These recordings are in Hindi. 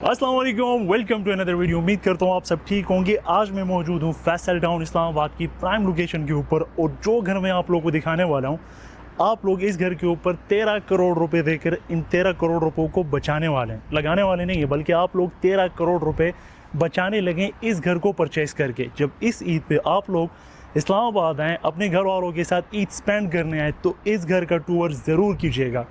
अस्सलाम वालेकुम, वेलकम टू अनदर वीडियो। उम्मीद करता हूँ आप सब ठीक होंगे। आज मैं मौजूद हूँ फैसल टाउन इस्लामाबाद की प्राइम लोकेशन के ऊपर, और जो घर मैं आप लोगों को दिखाने वाला हूँ, आप लोग इस घर के ऊपर 13 करोड़ रुपए देकर इन 13 करोड़ रुपयों को बचाने वाले हैं। लगाने वाले नहीं है, बल्कि आप लोग 13 करोड़ रुपए बचाने लगे इस घर को परचेस करके। जब इस ईद पे आप लोग इस्लामाबाद आएँ, अपने घर वालों के साथ ईद स्पेंड करने आए, तो इस घर का टूर ज़रूर कीजिएगा।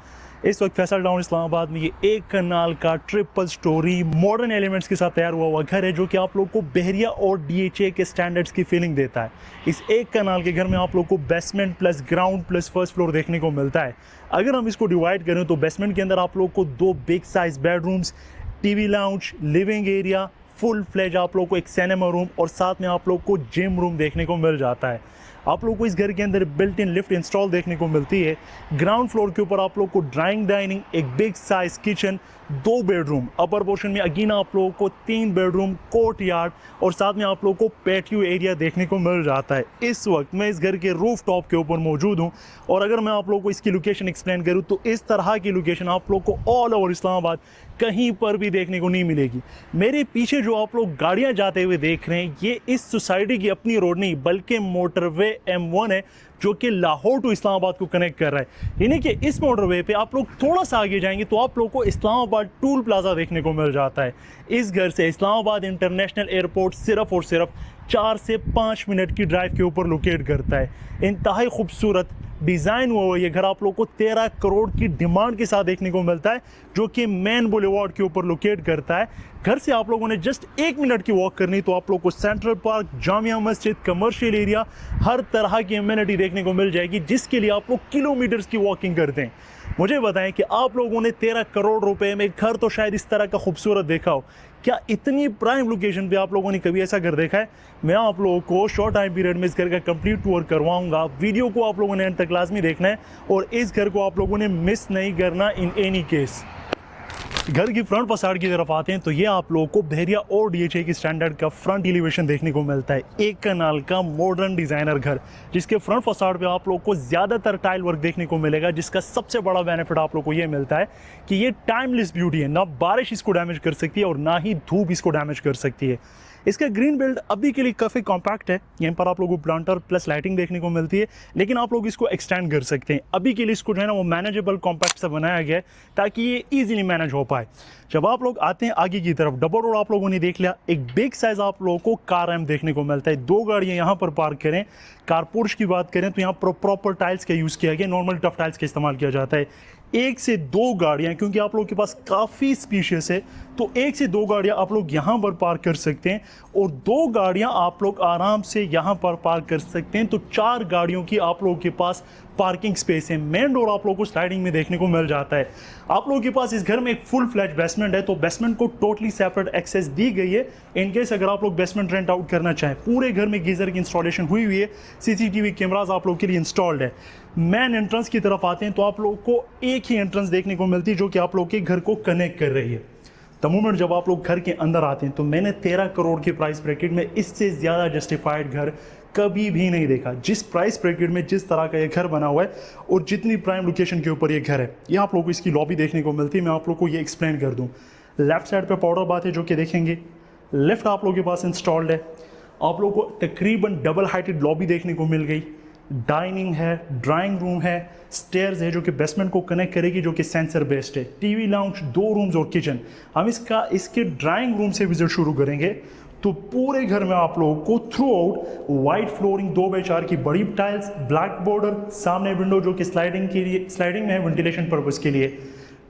इस वक्त फैसल टाउन इस्लामाबाद में ये एक कनाल का ट्रिपल स्टोरी मॉडर्न एलिमेंट्स के साथ तैयार हुआ घर है, जो कि आप लोग को बहरिया और डीएचए के स्टैंडर्ड्स की फीलिंग देता है। इस एक कनाल के घर में आप लोग को basement plus ground plus first floor देखने को मिलता है। अगर हम इसको डिवाइड करें तो बेसमेंट के अंदर आप लोग को 2 big size bedrooms, TV lounge, living area, full fledge आप लोग को एक सिनेमा रूम और साथ में आप लोग को जिम रूम देखने को मिल जाता है। आप लोग को इस घर के अंदर बिल्ट इन लिफ्ट इंस्टॉल देखने को मिलती है। ग्राउंड फ्लोर के ऊपर आप लोग को ड्राइंग डाइनिंग, एक big size kitchen, 2 bedroom, upper portion में अगेन आप लोगों को 3 बेडरूम, कोर्ट यार्ड और साथ में आप लोगों को पैटियो एरिया देखने को मिल जाता है। इस वक्त मैं इस घर के रूफ टॉप के ऊपर मौजूद हूँ, और अगर मैं आप लोगों को इसकी लोकेशन एक्सप्लेन करूँ तो इस तरह की लोकेशन आप लोग को ऑल ओवर इस्लामाबाद कहीं पर भी देखने को नहीं मिलेगी। मेरे पीछे जो आप लोग गाड़ियां जाते हुए देख रहे हैं, ये इस सोसाइटी की अपनी रोड नहीं बल्कि मोटरवे M1 है, जो कि लाहौर टू इस्लामाबाद को कनेक्ट कर रहा है। यानी कि इस मोटरवे पे आप लोग थोड़ा सा आगे जाएंगे तो आप लोग को इस्लामाबाद टूल प्लाजा देखने को मिल जाता है। इस घर से इस्लामाबाद इंटरनेशनल एयरपोर्ट सिर्फ और सिर्फ 4 से 5 मिनट की ड्राइव के ऊपर लोकेट करता है। इंतहाई खूबसूरत डिज़ाइन हुआ ये घर आप लोग को 13 करोड़ की डिमांड के साथ देखने को मिलता है, जो कि मेन बुलेवार्ड के ऊपर लोकेट करता है। घर से आप लोगों ने जस्ट 1 मिनट की वॉक करनी तो आप लोग को central park, Jamia Masjid, commercial area, हर तरह की एमिनिटी देखने को मिल जाएगी, जिसके लिए आप लोग किलोमीटर्स की वॉकिंग करते हैं। मुझे बताएं कि आप लोगों ने 13 करोड़ रुपए में घर तो शायद इस तरह का खूबसूरत देखा हो। क्या इतनी प्राइम लोकेशन पे आप लोगों ने कभी ऐसा घर देखा है? मैं आप लोगों को शॉर्ट टाइम पीरियड में इस घर का कंप्लीट टूर करवाऊंगा। वीडियो को आप लोगों ने एंड तक लाजमी देखना है, और इस घर को आप लोगों ने मिस नहीं करना इन एनी केस। घर की फ्रंट फसाड की तरफ आते हैं तो ये आप लोगों को बहरिया और डीएचए की स्टैंडर्ड का फ्रंट एलिवेशन देखने को मिलता है। एक कनाल का मॉडर्न डिजाइनर घर, जिसके फ्रंट फसाड पे आप लोग को ज़्यादातर टाइल वर्क देखने को मिलेगा, जिसका सबसे बड़ा बेनिफिट आप लोग को ये मिलता है कि ये टाइमलेस ब्यूटी है। ना बारिश इसको डैमेज कर सकती है और ना ही धूप इसको डैमेज कर सकती है। इसका ग्रीन बिल्ड अभी के लिए काफ़ी कॉम्पैक्ट है। यहाँ पर आप लोगों को प्लांटर प्लस लाइटिंग देखने को मिलती है, लेकिन आप लोग इसको एक्सटेंड कर सकते हैं। अभी के लिए इसको जो है ना वो मैनेजेबल कॉम्पैक्ट सा बनाया गया है, ताकि ये इजीली मैनेज हो पाए। जब आप लोग आते हैं आगे की तरफ, डबल रोड आप लोगों ने देख लिया। एक बिग साइज आप लोगों को कार रैम्प देखने को मिलता है। 2 गाड़ियाँ यहाँ पर पार्क करें। कारपोर्च की बात करें तो यहाँ पर प्रॉपर टाइल्स का यूज़ किया गया, नॉर्मल टफ टाइल्स का इस्तेमाल किया जाता है। 1 से 2 गाड़ियाँ, क्योंकि आप लोगों के पास काफ़ी स्पीशियस है, तो 1 से 2 गाड़ियाँ आप लोग यहाँ पर पार्क कर सकते हैं, और 2 गाड़ियाँ आप लोग आराम से यहाँ पर पार्क कर सकते हैं। तो 4 गाड़ियों की आप लोगों के पास पार्किंग स्पेस है। मेन डोर आप लोगों को स्लाइडिंग में देखने को मिल जाता है। आप लोगों के पास इस घर में एक फुल फ्लैट बेसमेंट है, तो बेसमेंट को टोटली सेपरेट एक्सेस दी गई है इनकेस अगर आप लोग बेसमेंट रेंट आउट करना चाहें। पूरे घर में गीजर की इंस्टॉलेशन हुई हुई है, सीसीटीवी कैमराज आप लोग के लिए इंस्टॉल्ड है। मेन एंट्रेंस की तरफ आते हैं तो आप लोगों को एक ही एंट्रेंस देखने को मिलती है, जो कि आप लोग के घर को कनेक्ट कर रही है। द मोमेंट जब आप लोग घर के अंदर आते हैं तो मैंने 13 करोड़ के प्राइस ब्रैकेट में इससे ज़्यादा जस्टिफाइड घर कभी भी नहीं देखा। जिस प्राइस ब्रैकेट में जिस तरह का ये घर बना हुआ है और जितनी प्राइम लोकेशन के ऊपर ये घर है, ये आप लोगों को इसकी लॉबी देखने को मिलती है। मैं आप लोग को ये एक्सप्लेन कर दूं। लेफ्ट साइड पे पाउडर बाथ है, जो कि देखेंगे लेफ्ट आप लोगों के पास इंस्टॉल्ड है। आप लोगों को तकरीबन डबल हाइटेड लॉबी देखने को मिल गई। डाइनिंग है, ड्राइंग रूम है, स्टेयर्स है जो कि बेसमेंट को कनेक्ट करेगी, जो कि सेंसर बेस्ड है। टीवी लाउंज, 2 रूम्स और किचन। हम इसके ड्राइंग रूम से विजिट शुरू करेंगे तो पूरे घर में आप लोगों को through out white flooring, 2x4 की बड़ी टाइल्स, ब्लैक बॉर्डर, सामने विंडो जो कि स्लाइडिंग में है वेंटिलेशन पर्पस के लिए।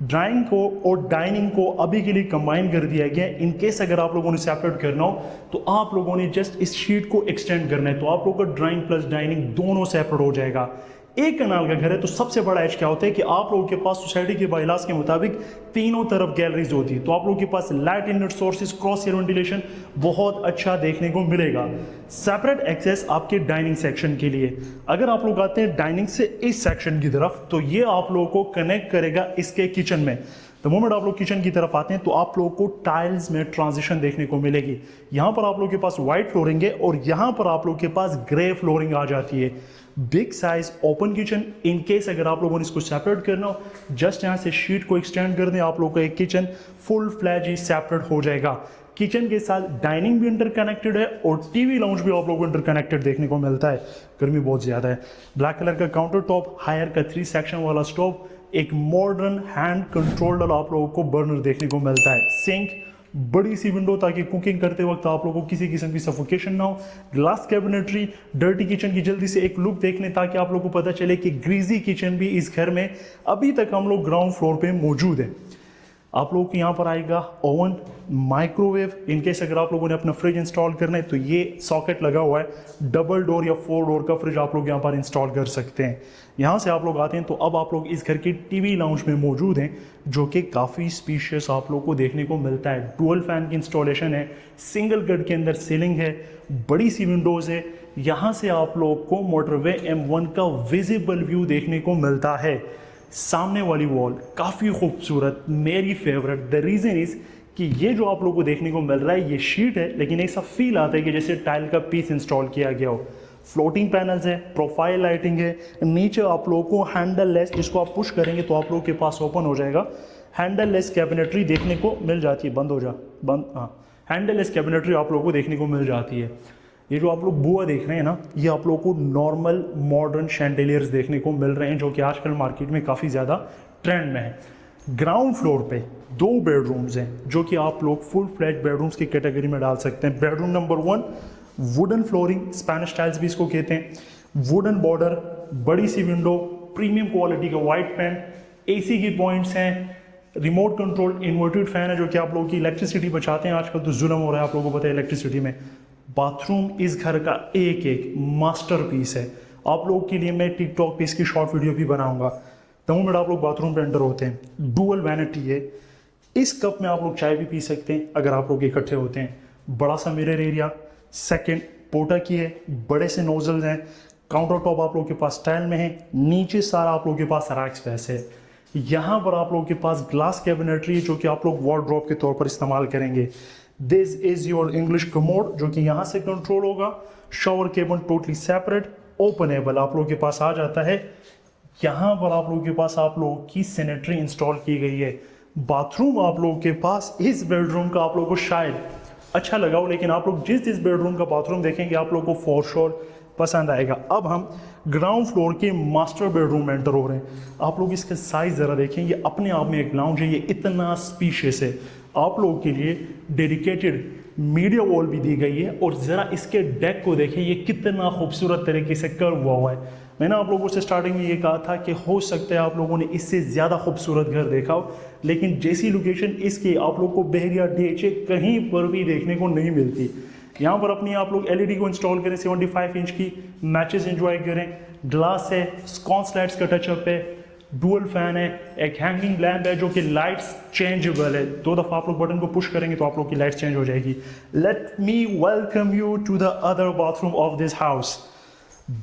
ड्राइंग को और डाइनिंग को अभी के लिए कंबाइन कर दिया गया है। इनकेस अगर आप लोगों ने सेपरेट करना हो तो आप लोगों ने जस्ट इस शीट को एक्सटेंड करना है, तो आप लोगों का ड्राइंग प्लस डाइनिंग दोनों सेपरेट हो जाएगा। एक कनाल का घर है, तो सबसे बड़ा एज क्या होता है कि आप लोगों के पास सोसाइटी के बायलास के मुताबिक तीनों तरफ गैलरीज होती है, तो आप लोगों के पास light inlet sources, cross air ventilation बहुत अच्छा देखने को मिलेगा। सेपरेट एक्सेस आपके डाइनिंग सेक्शन के लिए। अगर आप लोग आते हैं डाइनिंग से इस सेक्शन की तरफ, तो ये आप लोगों को कनेक्ट करेगा इसके किचन में। द मोमेंट आप लोग किचन की तरफ आते हैं तो आप लोगों को टाइल्स में ट्रांजिशन देखने को मिलेगी। यहाँ पर आप लोगों के पास व्हाइट फ्लोरिंग है और यहाँ पर आप लोगों के पास ग्रे फ्लोरिंग आ जाती है। Big size open kitchen, in case अगर आप लोगों ने इसको सेपरेट करना हो, जस्ट यहाँ से शीट को एक्सटेंड कर दें, आप लोगों का एक किचन फुल फ्लैज ही सेपरेट हो जाएगा। किचन के साथ डाइनिंग भी इंटरकनेक्टेड है और टीवी लाउंज भी आप लोगों को इंटरकनेक्टेड देखने को मिलता है। गर्मी बहुत ज़्यादा है। ब्लैक कलर का काउंटर टॉप, हायर का 3 सेक्शन वाला स्टोव, एक मॉडर्न हैंड कंट्रोल्ड आप लोगों को बर्नर देखने को मिलता है। सिंक, बड़ी सी विंडो ताकि कुकिंग करते वक्त आप लोगों को किसी किस्म की सफोकेशन ना हो। ग्लास कैबिनेटरी, डर्टी किचन की जल्दी से एक लुक देख लें ताकि आप लोगों को पता चले कि ग्रीजी किचन भी इस घर में अभी तक हम लोग ग्राउंड फ्लोर पे मौजूद है। आप लोगों को यहाँ पर आएगा ओवन, माइक्रोवेव, इनकेस अगर आप लोगों ने अपना फ्रिज इंस्टॉल करना है तो ये सॉकेट लगा हुआ है। डबल डोर या 4 डोर का फ्रिज आप लोग यहाँ पर इंस्टॉल कर सकते हैं। यहाँ से आप लोग आते हैं तो अब आप लोग इस घर की टीवी लाउंज में मौजूद हैं, जो कि काफ़ी स्पीशियस आप लोग को देखने को मिलता है। डुअल फैन की इंस्टॉलेशन है, सिंगल गड के अंदर सीलिंग है, बड़ी सी विंडोज़ है। यहाँ से आप लोग को मोटरवे M1 का विजिबल व्यू देखने को मिलता है। सामने वाली वॉल काफ़ी खूबसूरत, मेरी फेवरेट। द रीज़न इज़ कि ये जो आप लोगों को देखने को मिल रहा है ये शीट है, लेकिन ऐसा फील आता है कि जैसे टाइल का पीस इंस्टॉल किया गया हो। फ्लोटिंग पैनल्स है, प्रोफाइल लाइटिंग है। नीचे आप लोगों को हैंडल लेस, जिसको आप पुश करेंगे तो आप लोगों के पास ओपन हो जाएगा, हैंडल लेस कैबिनेटरी देखने को मिल जाती है। बंद हो जा, बंद, हाँ, हैंडल लेस कैबिनेटरी आप लोगों को देखने को मिल जाती है। ये जो आप लोग बुआ देख रहे हैं ना, ये आप लोगों को नॉर्मल मॉडर्न शैंडेलियर्स देखने को मिल रहे हैं, जो कि आजकल मार्केट में काफ़ी ज़्यादा ट्रेंड में है। ग्राउंड फ्लोर पे 2 बेडरूम्स हैं, जो कि आप लोग फुल फ्लैट बेडरूम्स की कैटेगरी में डाल सकते हैं। Bedroom number 1, wooden flooring, Spanish tiles भी इसको कहते हैं, वुडन बॉर्डर, बड़ी सी विंडो, प्रीमियम क्वालिटी का वाइट पेंट, AC की पॉइंट्स हैं, रिमोट कंट्रोल इन्वर्टेड फैन है, जो कि आप लोगों की इलेक्ट्रिसिटी बचाते हैं। आजकल तो जुल्म हो रहा है आप लोगों को पता है इलेक्ट्रिसिटी में। बाथरूम इस घर का एक एक मास्टरपीस है। आप लोगों के लिए मैं टिकटॉक पे इसकी शॉर्ट वीडियो भी बनाऊंगा। द मोमेंट आप लोग बाथरूम पे एंटर होते हैं, डुअल वैनिटी है। इस कप में आप लोग चाय भी पी सकते हैं अगर आप लोग इकट्ठे होते हैं। बड़ा सा मिरर एरिया, सेकंड पोटा की है, बड़े से नोजल्स हैं। काउंटर टॉप आप लोग के पास टाइल में है। नीचे सारा आप लोग के पास रैक स्पेस है। यहाँ पर आप लोगों के पास ग्लास कैबिनेटरी है, जो कि आप लोग वार्डरोब के तौर पर इस्तेमाल करेंगे। This is your English commode, जो कि यहाँ से कंट्रोल होगा। Shower cabin totally separate, openable आप लोगों के पास आ जाता है। यहाँ पर आप लोगों के पास आप लोगों की सैनिटरी इंस्टॉल की गई है। बाथरूम आप लोगों के पास इस बेडरूम का आप लोगों को शायद अच्छा लगा हो, लेकिन आप लोग जिस बेडरूम का बाथरूम देखेंगे आप लोगों को फॉर श्योर पसंद आएगा। अब हम ग्राउंड फ्लोर के मास्टर बेडरूम में एंटर हो रहे हैं। आप लोग इसका साइज ज़रा देखें, ये अपने आप में एक लाउंज है, ये इतना स्पीशियस है। आप लोगों के लिए डेडिकेटेड मीडिया वॉल भी दी गई है और ज़रा इसके डेक को देखें, ये कितना खूबसूरत तरीके से कर्व हुआ है। मैंने आप लोगों से स्टार्टिंग में ये कहा था कि हो सकता है आप लोगों ने इससे ज़्यादा खूबसूरत घर देखा हो, लेकिन जैसी लोकेशन इसकी आप लोग को बहरिया DHA कहीं पर भी देखने को नहीं मिलती। यहाँ पर अपनी आप लोग LED को इंस्टॉल करें, 75 इंच की, मैचेस एंजॉय करें। ग्लास है, स्कॉन्स लाइट्स का टचअप है, डुअल फैन है, एक हैंगिंग लैम्प है जो कि लाइट्स चेंजेबल है। 2 दफ़ा आप लोग बटन को पुश करेंगे तो आप लोग की लाइट्स चेंज हो जाएगी। Let me welcome you to the other bathroom of this house.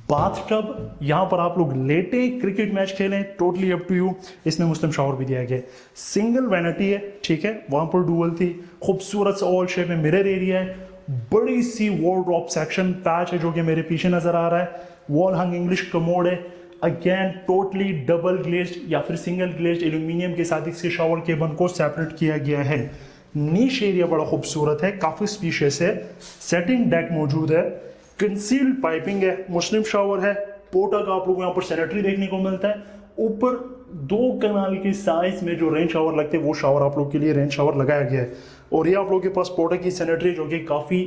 Bathtub, यहाँ पर आप लोग लेटे क्रिकेट मैच खेलें, टोटली अप टू यू। इसमें मुस्लिम शावर भी दिया गया है। सिंगल वैनिटी है, ठीक है, वहाँ पर डुअल थी। खूबसूरत सा ओवल शेप में मिरर एरिया है। बड़ी सी वॉर्डरोब सेक्शन पैच है जो कि मेरे पीछे नजर आ रहा है। वॉल हंग इंग्लिश कमोड है, अगेन टोटली डबल ग्लेज्ड या फिर सिंगल ग्लेज्ड एल्यूमिनियम के साथ इसके शावर केबन को सेपरेट किया गया है। नीश एरिया बड़ा खूबसूरत है, काफी स्पीशियस है। सेटिंग डेक मौजूद है, कंसील्ड पाइपिंग है, मुस्लिम शावर है। पोटा का आप लोग यहाँ पर सैनिटरी देखने को मिलता है। ऊपर 2 कनाल के साइज में जो रेन शावर लगते हैं वो शावर आप लोग के लिए रेन शावर लगाया गया है। और ये आप लोग के पास पोटा की सैनिटरी जो कि काफ़ी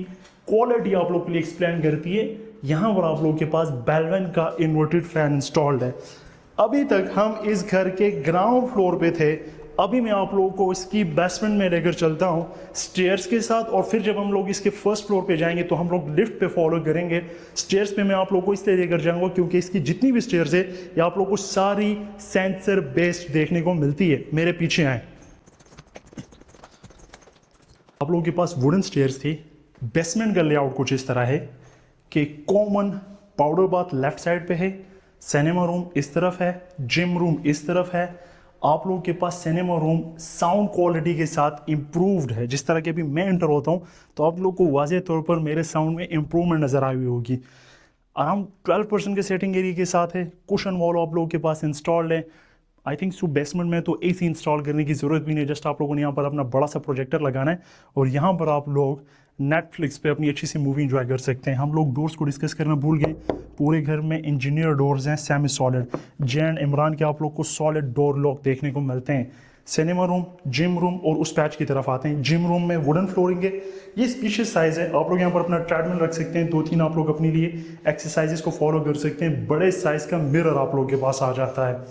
क्वालिटी आप लोग के लिए एक्सप्लेन करती है। यहाँ पर आप लोग के पास बेलवेन का इन्वर्टेड फैन इंस्टॉल्ड है। अभी तक हम इस घर के ग्राउंड फ्लोर पे थे, अभी मैं आप लोगों को इसकी बेसमेंट में लेकर चलता हूँ स्टेयर्स के साथ, और फिर जब हम लोग इसके फर्स्ट फ्लोर पे जाएंगे तो हम लोग लिफ्ट पे फॉलो करेंगे। स्टेयर्स पे मैं आप लोगों को इसलिए लेकर जाऊँगा क्योंकि इसकी जितनी भी स्टेयर्स है ये आप लोगों को सारी सेंसर बेस्ड देखने को मिलती है। मेरे पीछे आए, आप लोगों के पास वुडन स्टेयर्स थी। बेसमेंट का लेआउट कुछ इस तरह है कि common powder bath left side पे है, सिनेमा रूम इस तरफ है, जिम रूम इस तरफ है। आप लोगों के पास सिनेमा रूम साउंड क्वालिटी के साथ इम्प्रूव्ड है। जिस तरह के अभी मैं एंटर होता हूँ तो आप लोग को वाज़ेह तौर पर मेरे साउंड में इम्प्रूवमेंट नज़र आई हुई होगी। अराउंड 12% के सेटिंग एरिया के साथ है। कुशन वॉल आप लोगों के पास इंस्टॉल्ड है। आई थिंक सो बेसमेंट में तो AC इंस्टॉल करने की ज़रूरत भी नहीं, जस्ट आप लोगों ने यहाँ पर अपना बड़ा सा प्रोजेक्टर लगाना है और यहाँ पर आप लोग नेटफ्लिक्स पे अपनी अच्छी सी मूवी इंजॉय कर सकते हैं। हम लोग डोर्स को डिस्कस करना भूल गए। पूरे घर में इंजीनियर डोर्स हैं सेमी सॉलिड। जैन इमरान के आप लोग को सॉलिड डोर लॉक देखने को मिलते हैं। सिनेमा रूम, जिम रूम और उस पैच की तरफ आते हैं। जिम रूम में वुडन फ्लोरिंग है। ये स्पीशियस साइज़ है। आप लोग यहाँ पर अपना ट्रेडमिल रख सकते हैं। 2-3 आप लोग अपने लिए एक्सरसाइजेस को फॉलो कर सकते हैं। बड़े साइज़ का मिरर आप लोग के पास आ जाता है।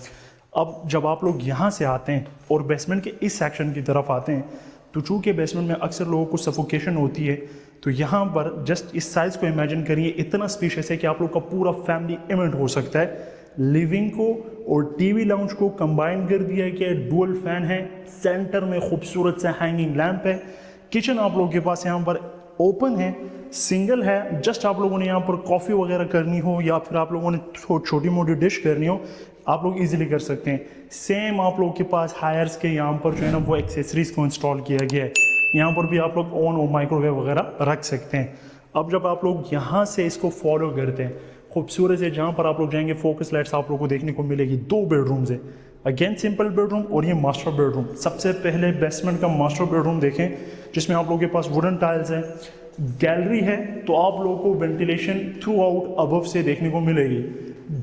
अब जब आप लोग यहाँ से आते हैं और बेसमेंट के इस सेक्शन की तरफ आते हैं तो चूँकि बेसमेंट में अक्सर लोगों को सफोकेशन होती है, तो यहाँ पर जस्ट इस साइज़ को इमेजिन करिए। इतना स्पेशियस है कि आप लोग का पूरा फैमिली इवेंट हो सकता है। लिविंग को और टीवी लाउंज को कंबाइन कर दिया गया है। डुअल फैन है। सेंटर में खूबसूरत सा हैंगिंग लैंप है। किचन आप लोगों के पास यहाँ पर ओपन है, सिंगल है। जस्ट आप लोगों ने यहाँ पर कॉफ़ी वगैरह करनी हो या फिर आप लोगों ने छोटी मोटी डिश करनी हो, आप लोग इजीली कर सकते हैं। सेम आप लोग के पास हायर्स के यहाँ पर जो है ना वो एक्सेसरीज को इंस्टॉल किया गया है। यहाँ पर भी आप लोग ओवन और माइक्रोवेव वगैरह रख सकते हैं। अब जब आप लोग यहाँ से इसको फॉलो करते हैं, खूबसूरत है, जहाँ पर आप लोग जाएंगे फोकस लाइट्स आप लोग को देखने को मिलेगी। 2 बेडरूम्स है। अगेन सिंपल बेडरूम और ये मास्टर बेडरूम। सबसे पहले बेसमेंट का मास्टर बेडरूम देखें जिसमें आप लोगों के पास वुडन टाइल्स है। गैलरी है तो आप लोगों को वेंटिलेशन थ्रू आउट अबव से देखने को मिलेगी।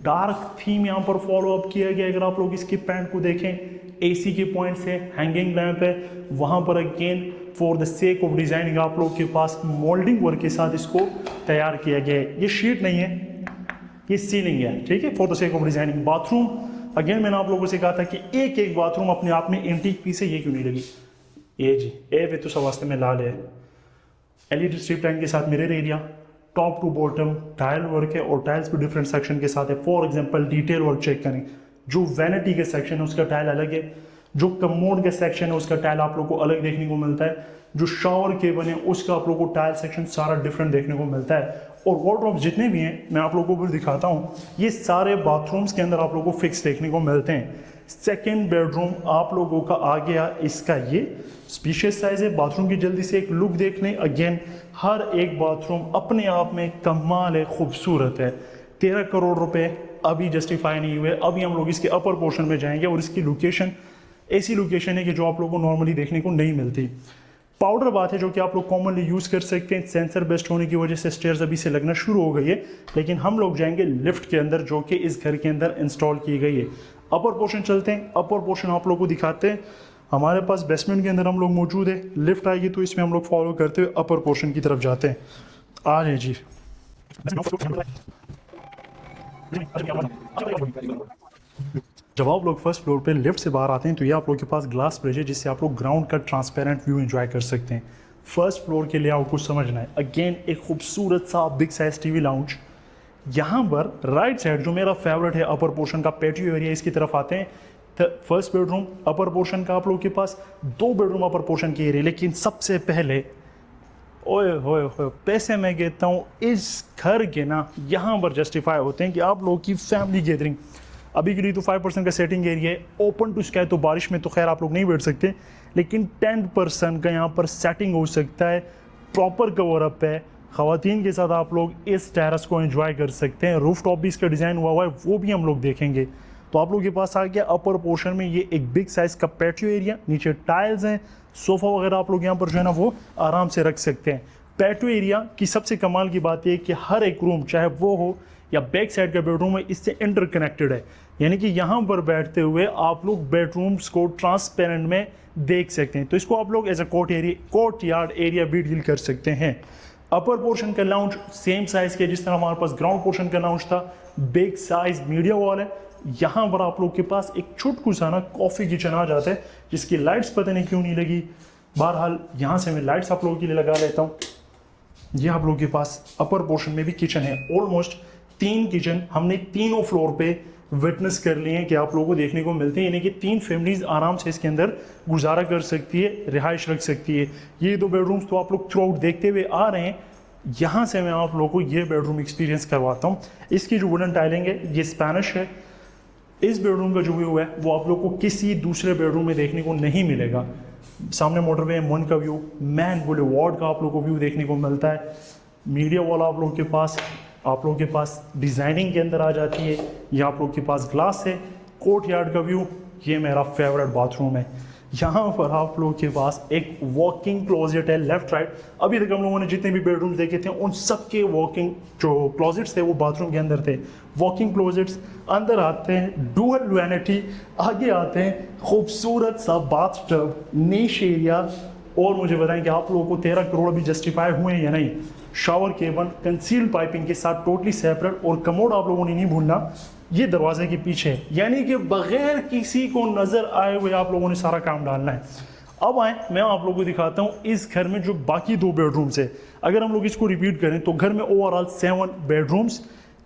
डार्क थीम यहाँ पर फॉलो अप किया गया। अगर आप लोग इसकी पैंट को देखें, AC के पॉइंट्स है, हैंगिंग लैंप है। वहाँ पर again for the sake of designing आप लोग के पास मोल्डिंग वर्क के साथ इसको तैयार किया गया है। ये शीट नहीं है, ये सीलिंग है, ठीक है, for the sake of designing. Bathroom again मैंने आप लोगों से कहा था कि एक एक बाथरूम अपने आप में एंटीक पीस है। ये क्यों नहीं लगी? ये जी ए वे तो सब वास्ते में लाल है। LED स्ट्रिप लाइन के साथ mirror area, top to bottom tile work है और टाइल्स भी डिफरेंट सेक्शन के साथ है। For example detail work check करें। जो वैनिटी का सेक्शन है उसका टाइल अलग है। जो कमोड का सेक्शन है उसका टाइल आप लोग को अलग देखने को मिलता है। जो शावर केबल है उसका आप लोग को टाइल सेक्शन सारा डिफरेंट देखने को मिलता है। और वार्डरोब्स जितने भी हैं मैं आप लोगों को भी दिखाता हूँ, ये सारे बाथरूम्स के अंदर आप लोगों को फिक्स देखने को मिलते हैं। सेकेंड बेडरूम आप लोगों का आ गया, इसका ये स्पेशियस साइज है। बाथरूम की जल्दी से एक लुक देख लें। अगेन हर एक बाथरूम अपने आप में कमाल है, खूबसूरत है। 13 करोड़ रुपए अभी जस्टिफाई नहीं हुए। अभी हम लोग इसके अपर पोर्शन में जाएंगे और इसकी लोकेशन ऐसी लोकेशन है कि जो आप लोगों को नॉर्मली देखने को नहीं मिलती। पाउडर बात है जो कि आप लोग कॉमनली यूज़ कर सकते हैं। सेंसर बेस्ट होने की वजह से स्टेयर्स अभी से लगना शुरू हो गई है, लेकिन हम लोग जाएंगे लिफ्ट के अंदर जो कि इस घर के अंदर इंस्टॉल की गई है। अपर पोर्शन चलते हैं। अपर पोर्शन आप लोग को दिखाते हैं। हमारे पास बेसमेंट के अंदर हम लोग मौजूद है। लिफ्ट आएगी तो इसमें हम लोग फॉलो करते हुए अपर पोर्शन की तरफ जाते हैं। आ जाए जी। जब आप लोग फर्स्ट फ्लोर पे लिफ्ट से बाहर आते हैं तो ये आप लोग के पास ग्लास ब्रिज है जिससे आप लोग ग्राउंड का ट्रांसपेरेंट व्यू एंजॉय कर सकते हैं। फर्स्ट फ्लोर के लेआउट को समझना है। अगेन एक खूबसूरत सा बिग साइज टीवी लाउंज। यहाँ पर राइट साइड जो मेरा फेवरेट है अपर पोर्शन का पैटियो एरिया, इसकी तरफ आते हैं। फर्स्ट बेडरूम अपर पोर्शन का आप लोग के पास 2 बेडरूम अपर पोर्शन के एरिया। लेकिन सबसे पहले ओए होए होए पैसे मैं कहता हूँ इस घर के ना यहाँ पर जस्टिफाई होते हैं कि आप लोग की फैमिली गैदरिंग। अभी के लिए तो 5% का सेटिंग एरिया है। ओपन टू स्काई तो बारिश में तो खैर आप लोग नहीं बैठ सकते, लेकिन 10% का यहाँ पर सेटिंग हो सकता है। प्रॉपर कवर अप है। ख़वातीन के साथ आप लोग इस टेरेस को एंजॉय कर सकते हैं। रूफ टॉप भी इसका डिज़ाइन हुआ है, वो भी हम लोग देखेंगे। तो आप लोगों के पास आ गया अपर पोर्शन में ये एक बिग साइज़ का पैटियो एरिया। नीचे टाइल्स हैं, सोफ़ा वगैरह आप लोग यहाँ पर जो है ना वो आराम से रख सकते हैं। पैटियो एरिया की सबसे कमाल की बात यह कि हर एक रूम, चाहे वो हो या बैक साइड का बेडरूम है, इससे इंटरकनेक्टेड है। यानी कि यहाँ पर बैठते हुए आप लोग बेडरूम्स को ट्रांसपेरेंट में देख सकते हैं। तो इसको आप लोग as a courtyard area भी डील कर सकते हैं। अपर पोर्शन का लाउंज सेम साइज के जिस तरह हमारे पास ग्राउंड पोर्शन का लाउंज था। बिग साइज मीडिया वॉल है। यहाँ पर आप लोग के पास एक छुटकू सा ना कॉफ़ी किचन आ जाता है जिसकी लाइट्स पता नहीं क्यों नहीं लगी। बहरहाल यहाँ से मैं लाइट्स आप लोगों के लिए लगा लेता हूँ। ये आप लोगों के पास अपर पोर्शन में भी किचन है। ऑलमोस्ट 3 किचन हमने तीनों फ्लोर पे विटनेस कर लिए हैं कि आप लोगों को देखने को मिलते हैं। यानी कि 3 फैमिलीज आराम से इसके अंदर गुजारा कर सकती है, रिहाइश रख सकती है। ये 2 बेडरूम्स तो आप लोग थ्रू आउट देखते हुए आ रहे हैं। यहाँ से मैं आप लोगों को ये बेडरूम एक्सपीरियंस करवाता हूँ। इसकी जो वुडन टाइलिंग है ये स्पेनिश है। इस बेडरूम का जो व्यू है वो आप लोग को किसी दूसरे बेडरूम में देखने को नहीं मिलेगा। सामने मोटरवे M1 का व्यू, मैन बुलेवार्ड का आप लोग को व्यू देखने को मिलता है। मीडिया वॉल आप लोग के पास डिज़ाइनिंग के अंदर आ जाती है। ये आप लोग के पास ग्लास है। कोर्ट यार्ड का व्यू, ये मेरा फेवरेट बाथरूम है। यहाँ पर आप लोग के पास एक वॉकिंग क्लोजेट है लेफ्ट राइट। अभी तक हम लोगों ने जितने भी बेडरूम देखे थे उन सब के वॉकिंग जो क्लोजेट्स थे वो बाथरूम के अंदर थे। वॉकिंग क्लोजेट्स अंदर आते हैं, डुअल वैनिटी, आगे आते हैं खूबसूरत सा बाथ टब, नीश एरिया। और मुझे बताएं कि आप लोगों को 13 करोड़ अभी जस्टिफाई हुए हैं या नहीं। शावर केबल कंसील्ड पाइपिंग के साथ टोटली सेपरेट, और कमोड आप लोगों ने नहीं भूलना ये दरवाजे के पीछे, यानी कि बगैर किसी को नजर आए हुए आप लोगों ने सारा काम डालना है। अब आए मैं आप लोगों को दिखाता हूँ इस घर में जो बाकी 2 बेडरूम्स है। अगर हम लोग इसको रिपीट करें तो घर में overall 7 bedrooms,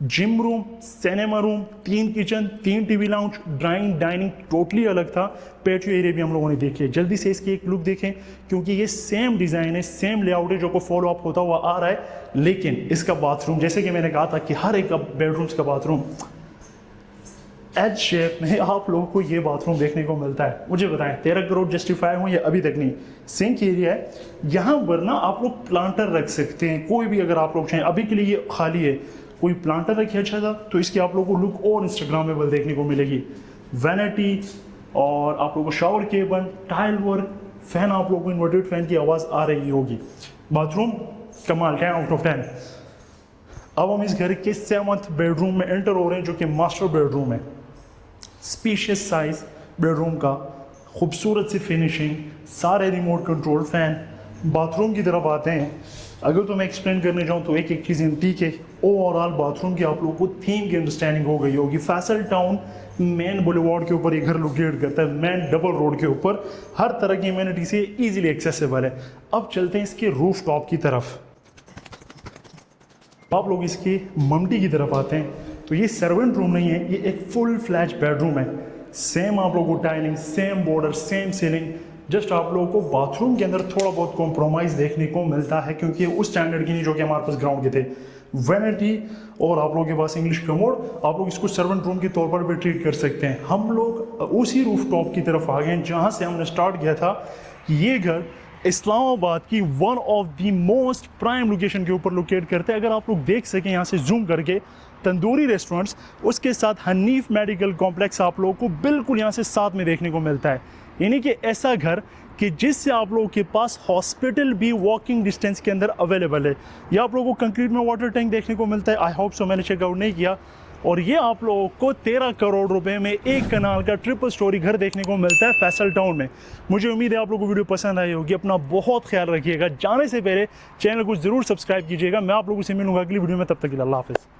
gym room, cinema room, 3 kitchen, 3 TV lounge, drawing dining totally अलग था। पेटियो एरिया भी हम लोगों ने देखी है। जल्दी से इसकी एक लुक देखें क्योंकि ये सेम डिज़ाइन है, सेम लेआउट है जो को फॉलो अप होता हुआ आ रहा है। लेकिन इसका बाथरूम, जैसे कि मैंने कहा था कि हर एक बेडरूम्स का बाथरूम एज शेप में आप लोगों को ये बाथरूम देखने को मिलता है। मुझे बताएं 13 करोड़ जस्टिफाई हुए या अभी तक नहीं। सिंक एरिया है, यहाँ पर ना आप लोग प्लांटर रख सकते हैं, कोई भी अगर आप लोग चाहें। अभी के लिए ये खाली है, कोई प्लांटर रखिए अच्छा था तो इसकी आप लोगों को लुक और इंस्टाग्रामेबल देखने को मिलेगी। वैनिटी और आप लोगों को shower cable, tile work, fan, आप लोगों को इन्वर्टेड फैन की आवाज़ आ रही होगी। बाथरूम कमाल, 10 आउट ऑफ 10। अब हम इस घर के 7th बेडरूम में एंटर हो रहे हैं जो कि मास्टर बेडरूम है। स्पेशियस साइज बेडरूम का, खूबसूरत सी फिनिशिंग, सारे रिमोट कंट्रोल फैन। बाथरूम की तरफ आते हैं। अगर तो मैं एक्सप्लेन करने जाऊँ तो एक एक चीज़ ठीक है। ओवरऑल बाथरूम की आप लोगों को थीम की अंडरस्टैंडिंग हो गई होगी। फैसल टाउन मेन बुलेवार्ड के ऊपर ये घर लोकेट करता है, मेन डबल रोड के ऊपर, हर तरह की इम्यूनिटी से ईजिली एक्सेसिबल है। अब चलते हैं इसके रूफ टॉप की तरफ। आप लोग इसके ममटी की तरफ आते हैं तो ये सर्वेंट रूम नहीं है, ये एक फुल फ्लैश बेडरूम है। सेम आप लोगों को tiling, same border, same ceiling. Just आप लोगों को बाथरूम के अंदर थोड़ा बहुत कॉम्प्रोमाइज़ देखने को मिलता है क्योंकि उस स्टैंडर्ड की नहीं जो कि हमारे पास ग्राउंड के थे। वैनिटी और आप लोगों के पास इंग्लिश कमोड, आप लोग इसको सर्वेंट रूम के तौर पर भी ट्रीट कर सकते हैं। हम लोग उसी रूफ टॉप की तरफ आ गए हैं जहाँ से हमने स्टार्ट किया था। ये घर इस्लामाबाद की one of the most prime location के ऊपर लोकेट करते हैं। अगर आप लोग देख सकें यहाँ से जूम करके, तंदूरी रेस्टोरेंट्स, उसके साथ हनीफ मेडिकल कॉम्प्लेक्स आप लोगों को बिल्कुल यहाँ से साथ में देखने को मिलता है। यानी कि ऐसा घर कि जिससे आप लोगों के पास हॉस्पिटल भी वॉकिंग डिस्टेंस के अंदर अवेलेबल है। या आप लोगों को कंक्रीट में वाटर टैंक देखने को मिलता है। आई होप सो, मैंने चेकआउट नहीं किया। और ये आप लोगों को 13 करोड़ रुपए में 1 कनाल का ट्रिपल स्टोरी घर देखने को मिलता है फैसल टाउन में। मुझे उम्मीद है आप लोगों को वीडियो पसंद आई होगी। अपना बहुत ख्याल रखिएगा। जाने से पहले चैनल को ज़रूर सब्सक्राइब कीजिएगा। मैं आप लोगों से मिलूंगा अगली वीडियो में, तब तक के लिए अल्लाह हाफ़िज़।